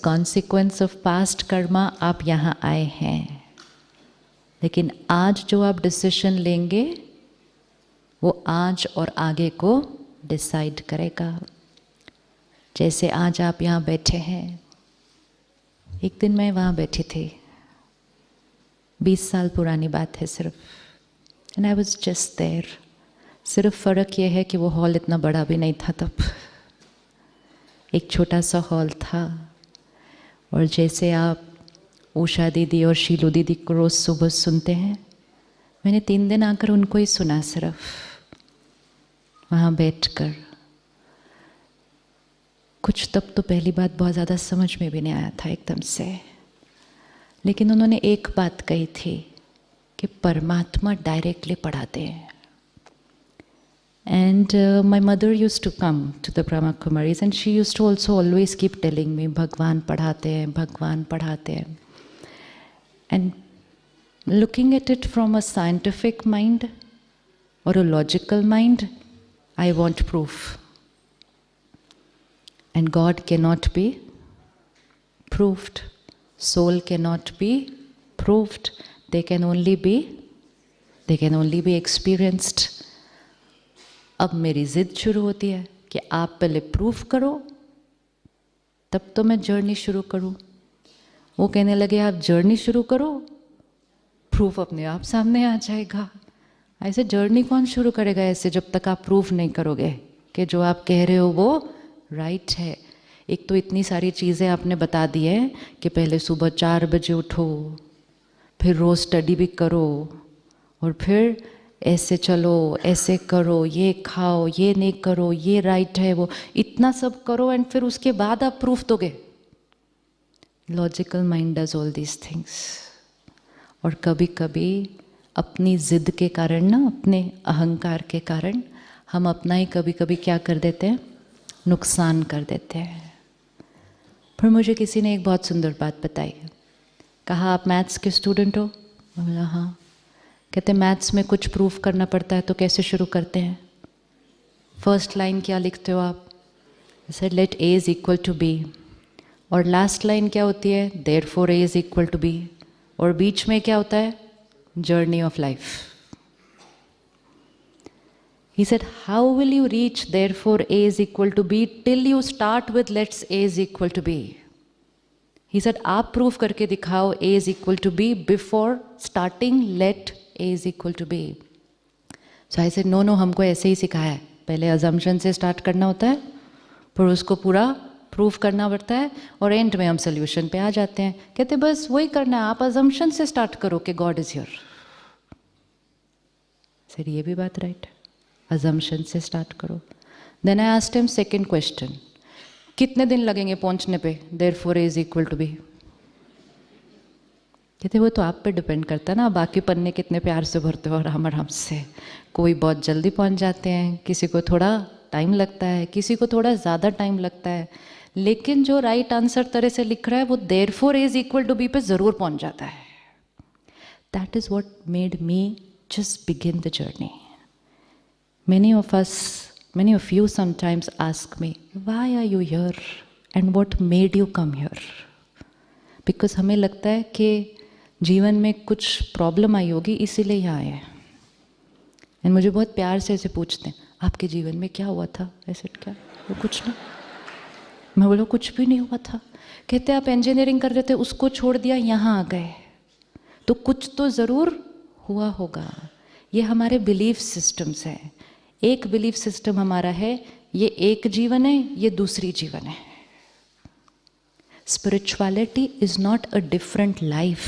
Consequence of past Karma आप यहाँ आए हैं, लेकिन आज जो आप डिसीजन लेंगे वो आज और आगे को डिसाइड करेगा। जैसे आज आप यहाँ बैठे हैं, एक दिन मैं वहाँ बैठी थी, 20 साल पुरानी बात है सिर्फ, and I was just there. सिर्फ फ़र्क ये है कि वो हॉल इतना बड़ा भी नहीं था तब, एक छोटा सा हॉल था। और जैसे आप उषा दीदी और शीलू दीदी को रोज़ सुबह सुनते हैं, मैंने 3 दिन आकर उनको ही सुना सिर्फ वहाँ बैठकर। कुछ तब तो पहली बात बहुत ज़्यादा समझ में भी नहीं आया था एकदम से, लेकिन उन्होंने एक बात कही थी कि परमात्मा डायरेक्टली पढ़ाते हैं। And my mother use to come to the Brahma Kumaris and she use to also always keep telling me, भगवान पढ़ाते हैं, भगवान पढ़ाते हैं। And looking at it from a scientific mind or a logical mind, I want proof. And God cannot be proved. Soul cannot be proved. They can only be experienced. अब मेरी जिद शुरू होती है कि आप पहले प्रूफ करो, तब तो मैं जर्नी शुरू करूं। वो कहने लगे आप जर्नी शुरू करो, प्रूफ अपने आप सामने आ जाएगा। ऐसे जर्नी कौन शुरू करेगा ऐसे, जब तक आप प्रूफ नहीं करोगे कि जो आप कह रहे हो वो राइट है। एक तो इतनी सारी चीज़ें आपने बता दी है कि पहले सुबह 4 बजे उठो, फिर रोज़ स्टडी भी करो, और फिर ऐसे चलो, ऐसे करो, ये खाओ, ये नहीं करो, ये राइट है, वो इतना सब करो, एंड फिर उसके बाद आप प्रूफ दोगे। Logical mind does all these things. और कभी कभी अपनी ज़िद के कारण ना, अपने अहंकार के कारण हम अपना ही कभी कभी क्या कर देते हैं, नुकसान कर देते हैं। फिर मुझे किसी ने एक बहुत सुंदर बात बताई। कहा आप मैथ्स के स्टूडेंट हो? मैं बोला हाँ। कहते मैथ्स में कुछ प्रूफ करना पड़ता है तो कैसे शुरू करते हैं? फर्स्ट लाइन क्या लिखते हो आप? जैसे let A is equal to B, और लास्ट लाइन क्या होती है? Therefore A is equal to B, और बीच में क्या होता है? Journey of life. He said, how will you reach therefore A is equal to B till you start with let's A is equal to B? He said, आप proof करके दिखाओ A is equal to B before starting let A is equal to B. So I said, no, हमको ऐसे ही सिखाया है, पहले assumption से start करना होता है, फिर उसको पूरा प्रूफ करना पड़ता है, और एंड में हम सोल्यूशन पे आ जाते हैं। कहते बस वही करना है, आप assumption से start करो कि God is here. सर ये भी बात राइट है, assumption से स्टार्ट करो। Then I asked him second question, कितने दिन लगेंगे पहुंचने पे therefore A is equal to B? कहते वो तो आप पे डिपेंड करता है ना, बाकी पन्ने कितने प्यार से भरते हो आराम आराम से। कोई बहुत जल्दी पहुंच जाते हैं, किसी को थोड़ा टाइम लगता है, किसी को थोड़ा ज़्यादा टाइम लगता है, लेकिन जो राइट आंसर तरह से लिख रहा है वो therefore A is equal to B पे ज़रूर पहुंच जाता है। That is what made me just begin the journey. Many of you sometimes ask me, why are you here and what made you come here? Because हमें लगता है कि जीवन में कुछ प्रॉब्लम आई होगी इसीलिए यहाँ आए हैं। एंड मुझे बहुत प्यार से ऐसे पूछते हैं, आपके जीवन में क्या हुआ था? ऐसे क्या? वो कुछ नहीं। मैं बोला कुछ भी नहीं हुआ था। कहते आप इंजीनियरिंग कर रहे थे, उसको छोड़ दिया, यहाँ आ गए, तो कुछ तो ज़रूर हुआ होगा। ये हमारे बिलीफ सिस्टम्स हैं। एक बिलीफ सिस्टम हमारा है, ये एक जीवन है, ये दूसरी जीवन है। Spirituality is not a different life.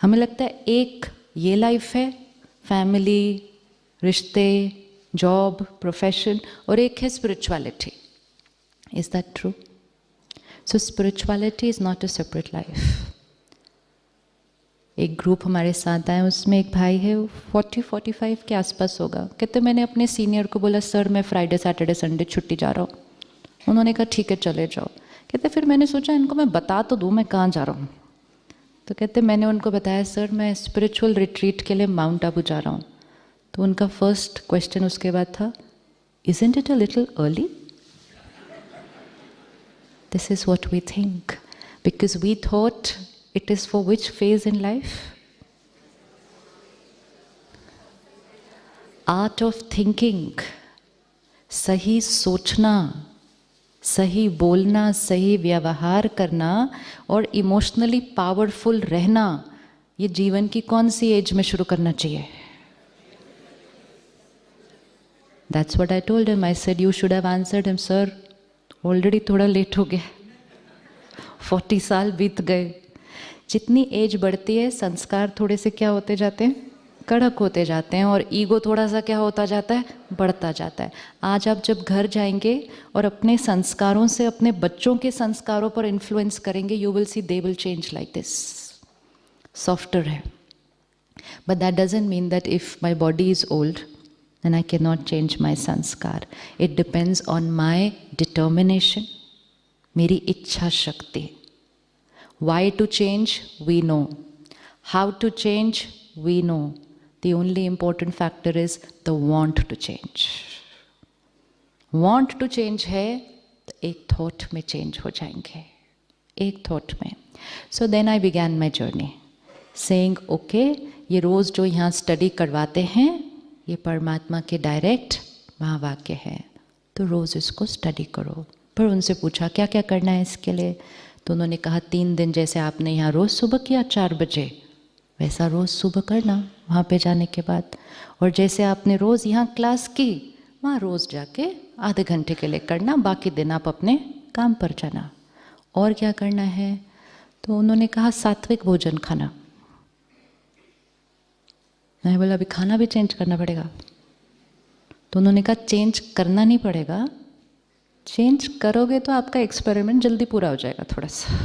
हमें लगता है एक ये लाइफ है, फैमिली, रिश्ते, जॉब, प्रोफेशन, और एक है spirituality. Is that true? So spirituality is not a separate life. एक ग्रुप हमारे साथ आए, उसमें एक भाई है, 40-45 के आसपास होगा। कहते मैंने अपने सीनियर को बोला सर मैं फ्राइडे सैटरडे संडे छुट्टी जा रहा हूँ। उन्होंने कहा ठीक है चले जाओ। कहते फिर मैंने सोचा इनको मैं बता तो दूँ मैं कहाँ जा रहा हूँ। तो कहते मैंने उनको बताया सर मैं स्पिरिचुअल रिट्रीट के लिए माउंट आबू जा रहा हूँ। तो उनका फर्स्ट क्वेश्चन उसके बाद था, isn't it a little early? This is what we think. Because we thought it is for which phase in life? Art of thinking. सही सोचना, सही बोलना, सही व्यवहार करना और इमोशनली पावरफुल रहना, ये जीवन की कौन सी एज में शुरू करना चाहिए? That's what I told him. I said, you should have answered him, sir. Already थोड़ा लेट हो गया, 40 साल बीत गए. जितनी एज बढ़ती है संस्कार थोड़े से क्या होते जाते हैं? कड़क होते जाते हैं और ईगो थोड़ा सा क्या होता जाता है? बढ़ता जाता है. आज आप जब घर जाएंगे और अपने संस्कारों से अपने बच्चों के संस्कारों पर इन्फ्लुएंस करेंगे, you will see they will change like this. Softer है. But that doesn't mean that if my body is old then I cannot change my sanskar. It depends on my determination, मेरी इच्छा शक्ति. Why to change? We know. How to change? We know. The only important factor is the want to change. Want to change है तो एक thought में change हो जाएंगे, एक thought में. So then I began my journey, saying, okay, ये रोज़ जो यहाँ study करवाते हैं ये परमात्मा के डायरेक्ट महावाक्य है, तो रोज़ इसको स्टडी करो. पर उनसे पूछा क्या क्या करना है इसके लिए, तो उन्होंने कहा 3 दिन जैसे आपने यहाँ रोज़ सुबह किया 4 बजे, वैसा रोज़ सुबह करना वहाँ पे जाने के बाद. और जैसे आपने रोज़ यहाँ क्लास की वहाँ रोज़ जाके आधे घंटे के लिए करना, बाकी दिन आप अपने काम पर जाना. और क्या करना है, तो उन्होंने कहा सात्विक भोजन खाना. मैं बोला अभी खाना भी चेंज करना पड़ेगा, तो उन्होंने कहा चेंज करना नहीं पड़ेगा, चेंज करोगे तो आपका एक्सपेरिमेंट जल्दी पूरा हो जाएगा थोड़ा सा.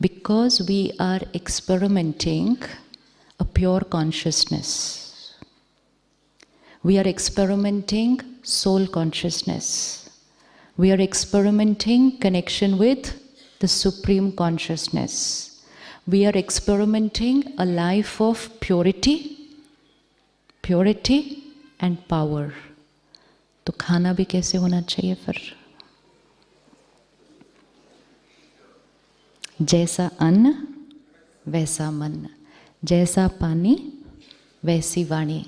Because we are experimenting a pure consciousness, we are experimenting soul consciousness, we are experimenting connection with the supreme consciousness. We are experimenting a life of purity and power. तो खाना भी कैसे होना चाहिए फिर? जैसा अन्न वैसा मन, जैसा पानी वैसी वाणी.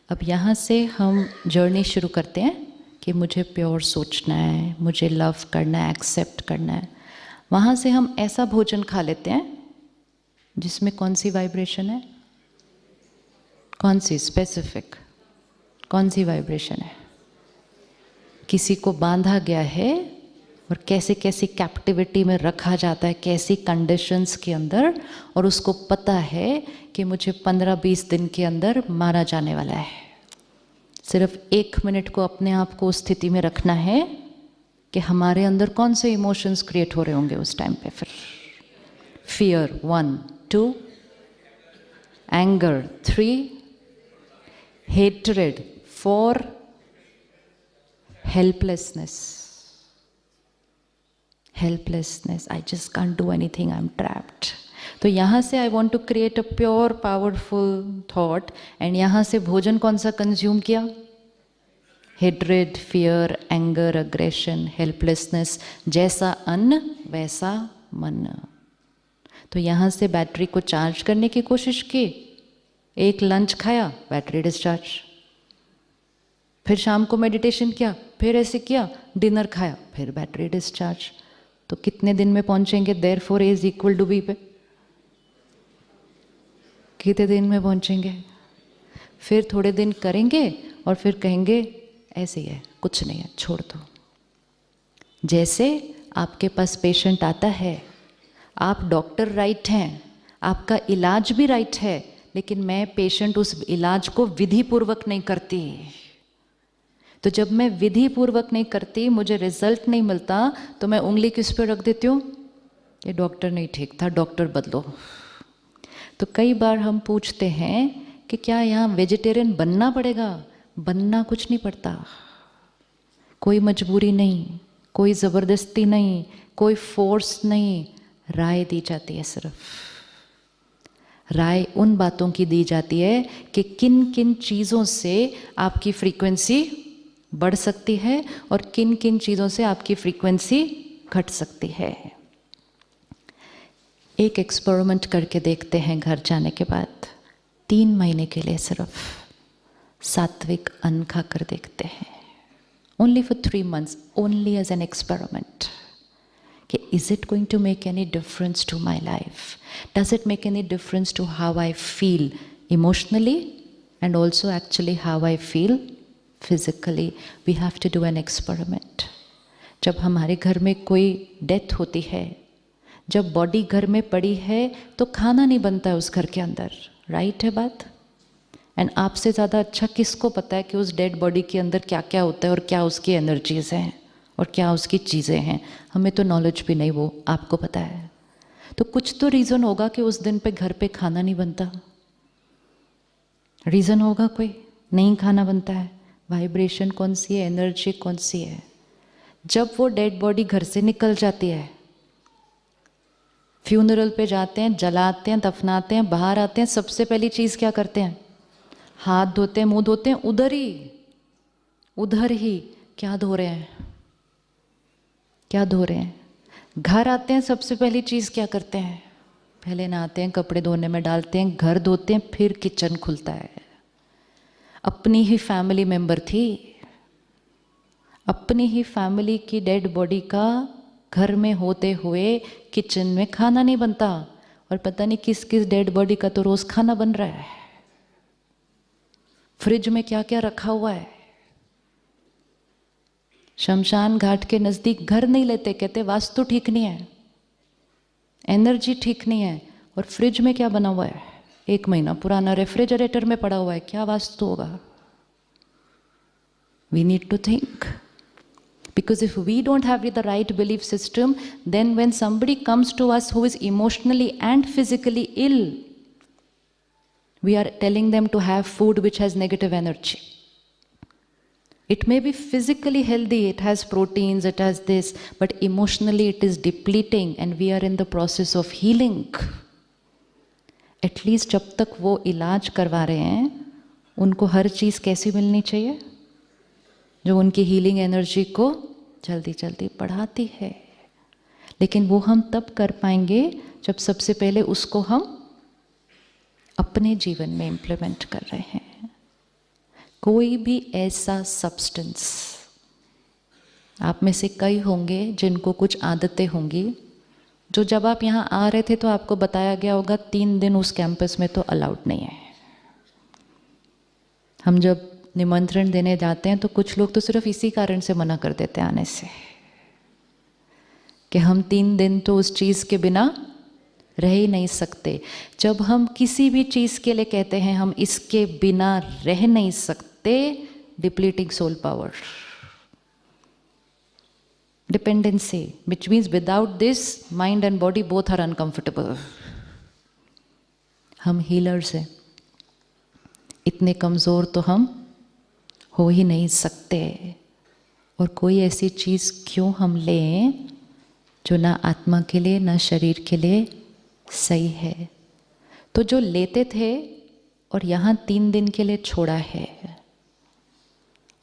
अब यहाँ से हम जर्नी शुरू करते हैं कि मुझे प्योर सोचना है, मुझे लव करना है, एक्सेप्ट करना है. वहाँ से हम ऐसा भोजन खा लेते हैं जिसमें कौन सी वाइब्रेशन है, कौन सी स्पेसिफिक, कौन सी वाइब्रेशन है. किसी को बांधा गया है और कैसे कैसी कैप्टिविटी में रखा जाता है, कैसी कंडीशंस के अंदर, और उसको पता है कि मुझे 15-20 दिन के अंदर मारा जाने वाला है. सिर्फ 1 मिनट को अपने आप को उस स्थिति में रखना है कि हमारे अंदर कौन से इमोशंस क्रिएट हो रहे होंगे उस टाइम पे. फिर fear 1, 2, anger 3, hatred 4, helplessness. I just can't do anything, I'm trapped. तो यहाँ से I want to create a pure powerful thought, and यहाँ से भोजन कौन सा कंज्यूम किया? hatred, fear, anger, aggression, helplessness. जैसा अन्न वैसा मन. तो यहाँ से बैटरी को चार्ज करने की कोशिश की, एक लंच खाया, बैटरी डिस्चार्ज. फिर शाम को मेडिटेशन किया, फिर ऐसे किया, डिनर खाया, फिर बैटरी डिस्चार्ज. तो कितने दिन में पहुँचेंगे therefore A is equal to B पे? कितने दिन में पहुँचेंगे? फिर थोड़े दिन करेंगे और फिर कहेंगे ऐसे ही है, कुछ नहीं है, छोड़ दो. जैसे आपके पास पेशेंट आता है, आप डॉक्टर राइट हैं, आपका इलाज भी राइट है, लेकिन मैं पेशेंट उस इलाज को विधि पूर्वक नहीं करती. तो जब मैं विधि पूर्वक नहीं करती, मुझे रिजल्ट नहीं मिलता, तो मैं उंगली किस पे रख देती हूँ? ये डॉक्टर नहीं ठीक था, डॉक्टर बदलो. तो कई बार हम पूछते हैं कि क्या यहाँ वेजिटेरियन बनना पड़ेगा? बनना कुछ नहीं पड़ता, कोई मजबूरी नहीं, कोई ज़बरदस्ती नहीं, कोई फोर्स नहीं. राय दी जाती है. सिर्फ राय उन बातों की दी जाती है कि किन किन चीज़ों से आपकी फ्रीक्वेंसी बढ़ सकती है और किन किन चीज़ों से आपकी फ्रीक्वेंसी घट सकती है। एक एक्सपेरिमेंट करके देखते हैं घर जाने के बाद। 3 महीने के लिए सिर्फ सात्विक अन्न खाकर देखते हैं। Only for 3 months, only as an experiment कि is it going to make any difference to my life, does it make any difference to how I feel emotionally and also actually how I feel physically. We have to do an experiment. जब हमारे घर में कोई death होती है, जब body घर में पड़ी है तो खाना नहीं बनता है उस घर के अंदर, राइट है बात? एंड आपसे ज़्यादा अच्छा किसको पता है कि उस डेड बॉडी के अंदर क्या क्या होता है और क्या उसकी एनर्जीज़ हैं और क्या उसकी चीज़ें हैं? हमें तो नॉलेज भी नहीं, वो आपको पता है। तो कुछ तो रीज़न होगा कि उस दिन पे घर पे खाना नहीं बनता। रीज़न होगा कोई, नहीं खाना बनता है। वाइब्रेशन कौन सी है, एनर्जी कौन सी है? जब वो डेड बॉडी घर से निकल जाती है, फ्यूनरल पे जाते हैं, जलाते हैं, दफनाते हैं, बाहर आते हैं, सबसे पहली चीज़ क्या करते हैं? हाथ धोते हैं, मुंह धोते हैं, उधर ही क्या धो रहे हैं? क्या धो रहे हैं? घर आते हैं, सबसे पहली चीज़ क्या करते हैं? पहले नहाते हैं, कपड़े धोने में डालते हैं, घर धोते हैं, फिर किचन खुलता है। अपनी ही फैमिली मेंबर थी, अपनी ही फैमिली की डेड बॉडी का घर में होते हुए किचन में खाना नहीं बनता, और पता नहीं किस किस डेड बॉडी का तो रोज खाना बन रहा है। फ्रिज में क्या क्या रखा हुआ है। शमशान घाट के नज़दीक घर नहीं लेते, कहते वास्तु ठीक नहीं है, एनर्जी ठीक नहीं है। और फ्रिज में क्या बना हुआ है? 1 महीना पुराना रेफ्रिजरेटर में पड़ा हुआ है, क्या वास्तु होगा? We need to think, because if we don't have the right belief system, then when somebody comes to us who is emotionally and physically ill, we are telling them to have food which has negative energy. It may be physically healthy, it has proteins, it has this, but emotionally it is depleting and we are in the process of healing. At least जब तक वो इलाज करवा रहे हैं, उनको हर चीज़ कैसी मिलनी चाहिए? जो उनकी हीलिंग एनर्जी को जल्दी जल्दी बढ़ाती है। लेकिन वो हम तब कर पाएंगे जब सबसे पहले उसको हम अपने जीवन में इम्प्लीमेंट कर रहे हैं। कोई भी ऐसा सब्सटेंस, आप में से कई होंगे जिनको कुछ आदतें होंगी जो जब आप यहाँ आ रहे थे तो आपको बताया गया होगा 3 दिन उस कैंपस में तो अलाउड नहीं है। हम जब निमंत्रण देने जाते हैं तो कुछ लोग तो सिर्फ इसी कारण से मना कर देते हैं आने से कि हम 3 दिन तो उस चीज़ के बिना रह ही नहीं सकते। जब हम किसी भी चीज़ के लिए कहते हैं हम इसके बिना रह नहीं सकते, depleting soul power, dependency, which means without this mind and body both are uncomfortable. हम हीलर्स हैं, इतने कमज़ोर तो हम हो ही नहीं सकते। और कोई ऐसी चीज़ क्यों हम लें जो ना आत्मा के लिए ना शरीर के लिए सही है? तो जो लेते थे और यहाँ 3 दिन के लिए छोड़ा है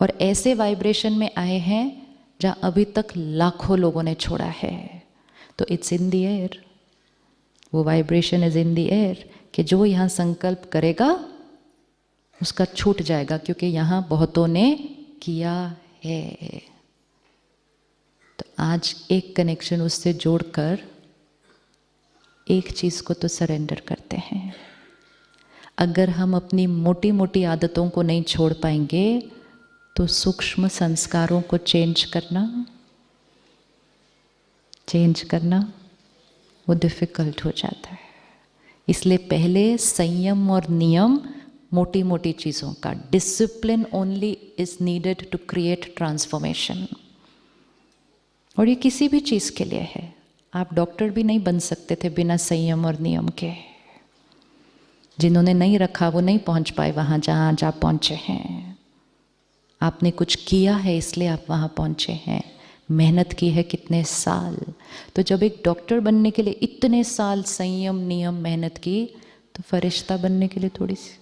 और ऐसे वाइब्रेशन में आए हैं जहाँ अभी तक लाखों लोगों ने छोड़ा है, तो इट्स इन द एयर, वो vibration is in the air कि जो यहाँ संकल्प करेगा उसका छूट जाएगा, क्योंकि यहाँ बहुतों ने किया है। तो आज एक कनेक्शन उससे जोड़कर एक चीज़ को तो सरेंडर करते हैं। अगर हम अपनी मोटी मोटी आदतों को नहीं छोड़ पाएंगे तो सूक्ष्म संस्कारों को चेंज करना वो डिफ़िकल्ट हो जाता है। इसलिए पहले संयम और नियम, मोटी मोटी चीज़ों का discipline only is needed to create transformation. और ये किसी भी चीज़ के लिए है। आप डॉक्टर भी नहीं बन सकते थे बिना संयम और नियम के। जिन्होंने नहीं रखा वो नहीं पहुंच पाए वहाँ जहाँ आप पहुँचे हैं। आपने कुछ किया है इसलिए आप वहाँ पहुँचे हैं, मेहनत की है कितने साल। तो जब एक डॉक्टर बनने के लिए इतने साल संयम नियम मेहनत की, तो फरिश्ता बनने के लिए थोड़ी सी